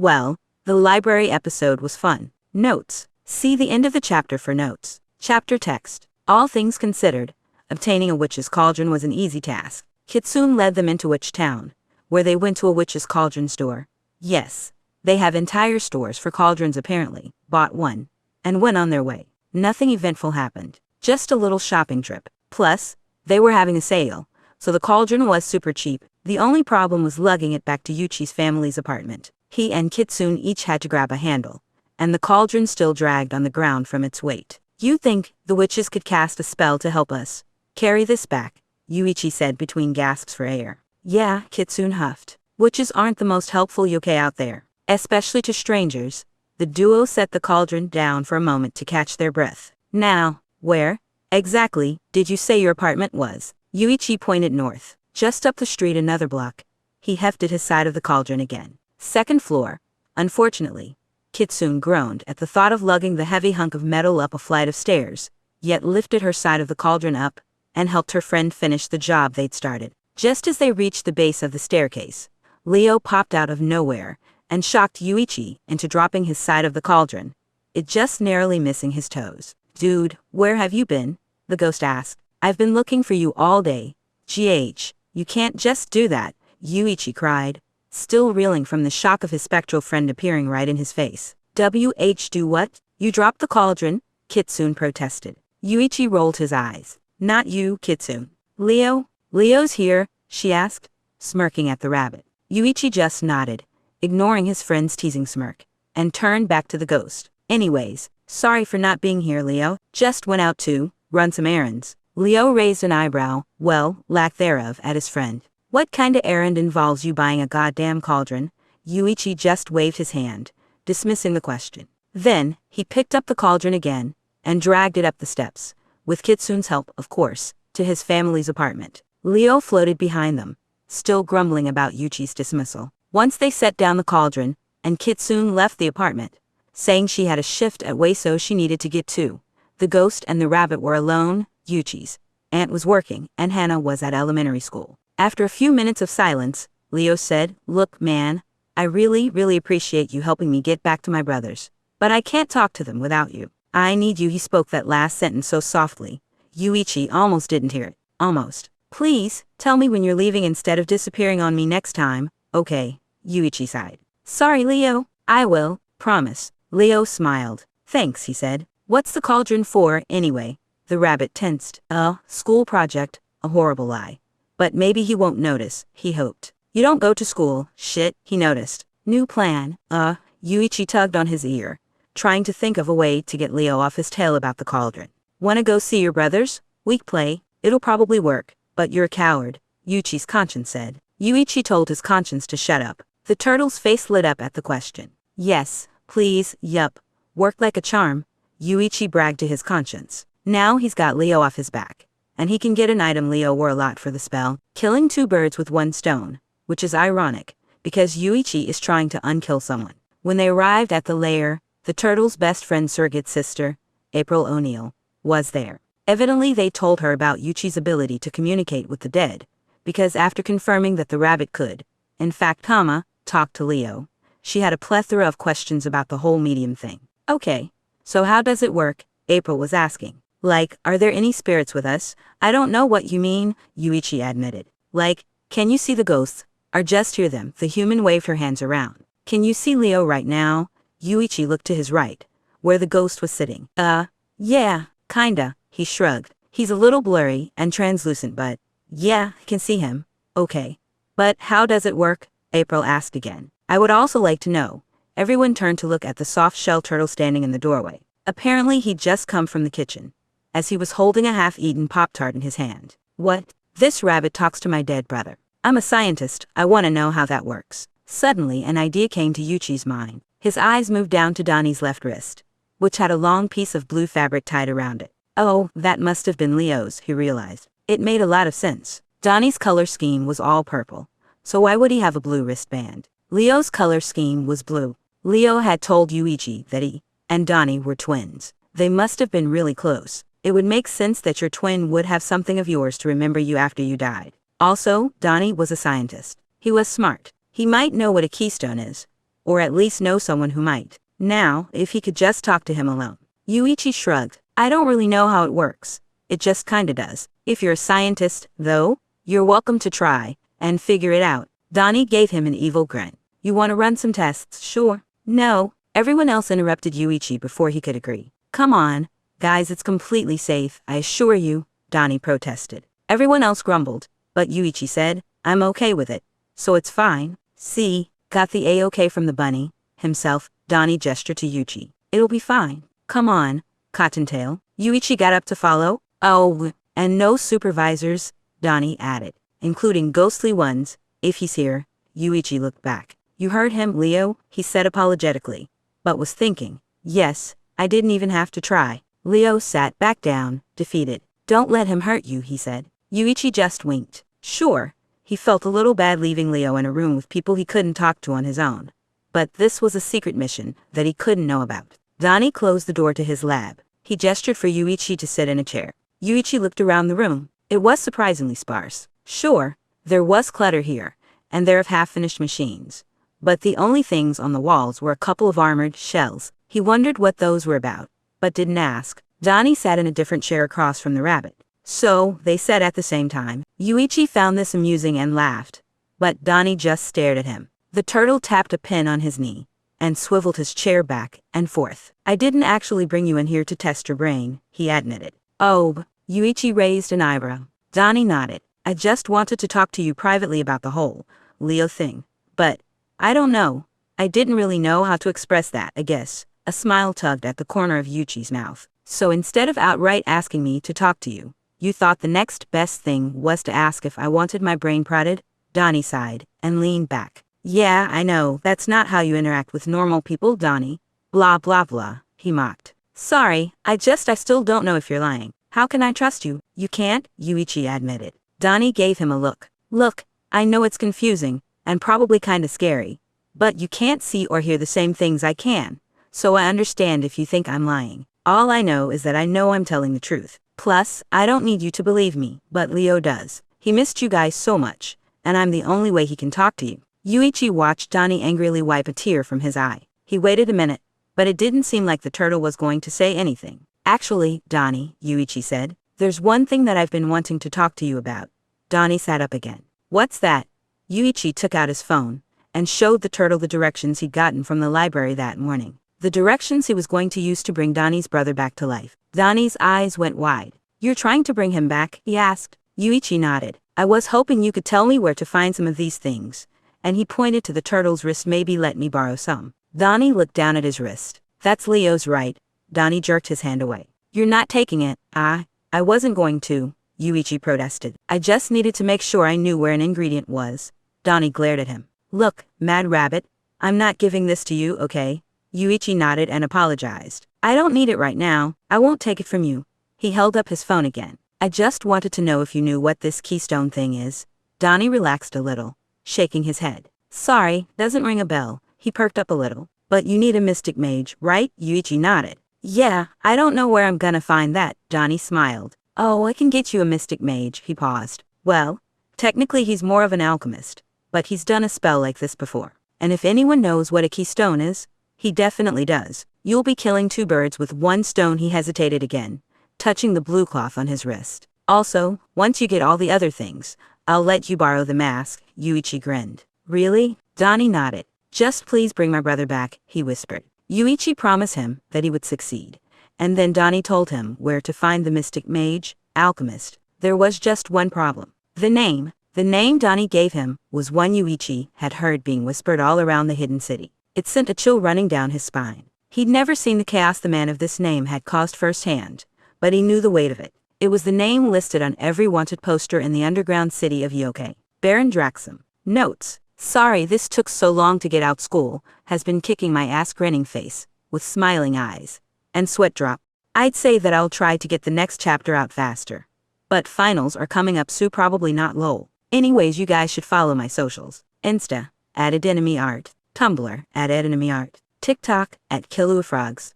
Well, the library episode was fun. Notes. See the end of the chapter for notes. Chapter text. All things considered, obtaining a witch's cauldron was an easy task. Kitsune led them into Witch Town, where they went to a witch's cauldron store. Yes, they have entire stores for cauldrons apparently, bought one, and went on their way. Nothing eventful happened, just a little shopping trip. Plus, they were having a sale, so the cauldron was super cheap. The only problem was lugging it back to Yuichi's family's apartment. He and Kitsune each had to grab a handle, and the cauldron still dragged on the ground from its weight. You think the witches could cast a spell to help us carry this back? Yuichi said between gasps for air. Yeah, Kitsune huffed. Witches aren't the most helpful yokai out there, especially to strangers. The duo set the cauldron down for a moment to catch their breath. Now, where exactly did you say your apartment was? Yuichi pointed north. Just up the street another block. He hefted his side of the cauldron again. Second floor. Unfortunately, Kitsune groaned at the thought of lugging the heavy hunk of metal up a flight of stairs, yet lifted her side of the cauldron up and helped her friend finish the job they'd started. Just as they reached the base of the staircase, Leo popped out of nowhere and shocked Yuichi into dropping his side of the cauldron, it just narrowly missing his toes. Dude, where have you been? The ghost asked. I've been looking for you all day. GH, you can't just do that, Yuichi cried, still reeling from the shock of his spectral friend appearing right in his face. WH do what? You dropped the cauldron? Kitsune protested. Yuichi rolled his eyes. Not you, Kitsune. Leo's here, she asked, smirking at the rabbit. Yuichi just nodded, ignoring his friend's teasing smirk, and turned back to the ghost. Anyways, sorry for not being here, Leo. Just went out to run some errands. Leo raised an eyebrow, well, lack thereof, at his friend. What kinda errand involves you buying a goddamn cauldron? Yuichi just waved his hand, dismissing the question. Then, he picked up the cauldron again, and dragged it up the steps, with Kitsune's help, of course, to his family's apartment. Leo floated behind them, still grumbling about Yuichi's dismissal. Once they set down the cauldron, and Kitsune left the apartment, saying she had a shift at Weiso she needed to get to. The ghost and the rabbit were alone. Yuichi's aunt was working, and Hannah was at elementary school. After a few minutes of silence, Leo said, Look, man, I really appreciate you helping me get back to my brothers, but I can't talk to them without you. I need you. He spoke that last sentence so softly, Yuichi almost didn't hear it. Almost. Please, tell me when you're leaving instead of disappearing on me next time. Okay, Yuichi sighed. Sorry, Leo. I will, promise. Leo smiled. Thanks, he said. What's the cauldron for, anyway? The rabbit tensed. School project. A horrible lie. But maybe he won't notice, he hoped. You don't go to school. Shit, he noticed. New plan. Yuichi tugged on his ear, trying to think of a way to get Leo off his tail about the cauldron. Wanna go see your brothers? Weak play. It'll probably work, but you're a coward, Yuichi's conscience said. Yuichi told his conscience to shut up. The turtle's face lit up at the question. Yes, please, yup. Worked like a charm, Yuichi bragged to his conscience. Now he's got Leo off his back, and he can get an item Leo wore a lot for the spell, killing two birds with one stone, which is ironic, because Yuichi is trying to unkill someone. When they arrived at the lair, the turtle's best friend surrogate sister, April O'Neil, was there. Evidently they told her about Yuichi's ability to communicate with the dead, because after confirming that the rabbit could, in fact, talk to Leo, she had a plethora of questions about the whole medium thing. Okay, so how does it work? April was asking. Like, are there any spirits with us? I don't know what you mean, Yuichi admitted. Like, can you see the ghosts? Or just hear them? The human waved her hands around. Can you see Leo right now? Yuichi looked to his right, where the ghost was sitting. Yeah, kinda, he shrugged. He's a little blurry and translucent, but yeah, I can see him. Okay. But how does it work? April asked again. I would also like to know. Everyone turned to look at the soft-shell turtle standing in the doorway. Apparently he'd just come from the kitchen, as he was holding a half-eaten Pop-Tart in his hand. What? This rabbit talks to my dead brother. I'm a scientist, I want to know how that works. Suddenly an idea came to Yuichi's mind. His eyes moved down to Donnie's left wrist, which had a long piece of blue fabric tied around it. Oh, that must have been Leo's, he realized. It made a lot of sense. Donnie's color scheme was all purple, so why would he have a blue wristband? Leo's color scheme was blue. Leo had told Yuichi that he and Donnie were twins. They must have been really close. It would make sense that your twin would have something of yours to remember you after you died. Also, Donnie was a scientist. He was smart. He might know what a keystone is, or at least know someone who might. Now, if he could just talk to him alone. Yuichi shrugged. I don't really know how it works. It just kinda does. If you're a scientist, though, you're welcome to try and figure it out. Donnie gave him an evil grin. You want to run some tests, sure? No. Everyone else interrupted Yuichi before he could agree. Come on, guys, it's completely safe, I assure you, Donnie protested. Everyone else grumbled, but Yuichi said, I'm okay with it, so it's fine. See, got the A-okay from the bunny himself. Donnie gestured to Yuichi. It'll be fine. Come on, Cottontail. Yuichi got up to follow. Oh, and no supervisors, Donnie added, including ghostly ones, if he's here. Yuichi looked back. You heard him, Leo, he said apologetically, but was thinking. Yes, I didn't even have to try. Leo sat back down, defeated. Don't let him hurt you, he said. Yuichi just winked. Sure. He felt a little bad leaving Leo in a room with people he couldn't talk to on his own. But this was a secret mission that he couldn't know about. Donnie closed the door to his lab. He gestured for Yuichi to sit in a chair. Yuichi looked around the room. It was surprisingly sparse. Sure, there was clutter here, and there of half-finished machines. But the only things on the walls were a couple of armored shells. He wondered what those were about, but didn't ask. Donnie sat in a different chair across from the rabbit. So, they said at the same time. Yuichi found this amusing and laughed, but Donnie just stared at him. The turtle tapped a pin on his knee and swiveled his chair back and forth. I didn't actually bring you in here to test your brain, he admitted. Oh, Yuichi raised an eyebrow. Donnie nodded. I just wanted to talk to you privately about the whole Leo thing. But, I don't know. I didn't really know how to express that, I guess. A smile tugged at the corner of Yuichi's mouth. So instead of outright asking me to talk to you, you thought the next best thing was to ask if I wanted my brain prodded? Donnie sighed and leaned back. Yeah, I know, that's not how you interact with normal people, Donnie. Blah blah blah, he mocked. Sorry, I still don't know if you're lying. How can I trust you? You can't, Yuichi admitted. Donnie gave him a look. Look, I know it's confusing, and probably kinda scary, but you can't see or hear the same things I can, so I understand if you think I'm lying. All I know is that I know I'm telling the truth. Plus, I don't need you to believe me, but Leo does. He missed you guys so much, and I'm the only way he can talk to you. Yuichi watched Donnie angrily wipe a tear from his eye. He waited a minute, but it didn't seem like the turtle was going to say anything. Actually, Donnie, Yuichi said, there's one thing that I've been wanting to talk to you about. Donnie sat up again. What's that? Yuichi took out his phone and showed the turtle the directions he'd gotten from the library that morning. The directions he was going to use to bring Donnie's brother back to life. Donnie's eyes went wide. You're trying to bring him back? He asked. Yuichi nodded. I was hoping you could tell me where to find some of these things. And he pointed to the turtle's wrist. Maybe let me borrow some. Donnie looked down at his wrist. That's Leo's, right? Donnie jerked his hand away. You're not taking it. I wasn't going to, Yuichi protested. I just needed to make sure I knew where an ingredient was. Donnie glared at him. Look, Mad Rabbit, I'm not giving this to you, okay? Yuichi nodded and apologized. I don't need it right now. I won't take it from you. He held up his phone again. I just wanted to know if you knew what this keystone thing is. Donnie relaxed a little, shaking his head. Sorry, doesn't ring a bell. He perked up a little. But you need a mystic mage, right? Yuichi nodded. Yeah, I don't know where I'm gonna find that. Donnie smiled. Oh, I can get you a mystic mage. He paused. Well, technically he's more of an alchemist, but he's done a spell like this before. And if anyone knows what a keystone is, he definitely does. You'll be killing two birds with one stone. He hesitated again, touching the blue cloth on his wrist. Also, once you get all the other things, I'll let you borrow the mask. Yuichi grinned. Really? Donnie nodded. Just please bring my brother back, he whispered. Yuichi promised him that he would succeed. And then Donnie told him where to find the mystic mage, alchemist. There was just one problem. The name Donnie gave him was one Yuichi had heard being whispered all around the hidden city. It sent a chill running down his spine. He'd never seen the chaos the man of this name had caused firsthand, but he knew the weight of it. It was the name listed on every wanted poster in the underground city of Yokai. Baron Draxum. Notes. Sorry this took so long to get out. School has been kicking my ass. Grinning face, with smiling eyes, and sweat drop. I'd say that I'll try to get the next chapter out faster. But finals are coming up soon, probably not lol. Anyways, you guys should follow my socials. Insta, @Edenemy Art. Tumblr, @Edenemy Art. TikTok, @KilluaFrogs.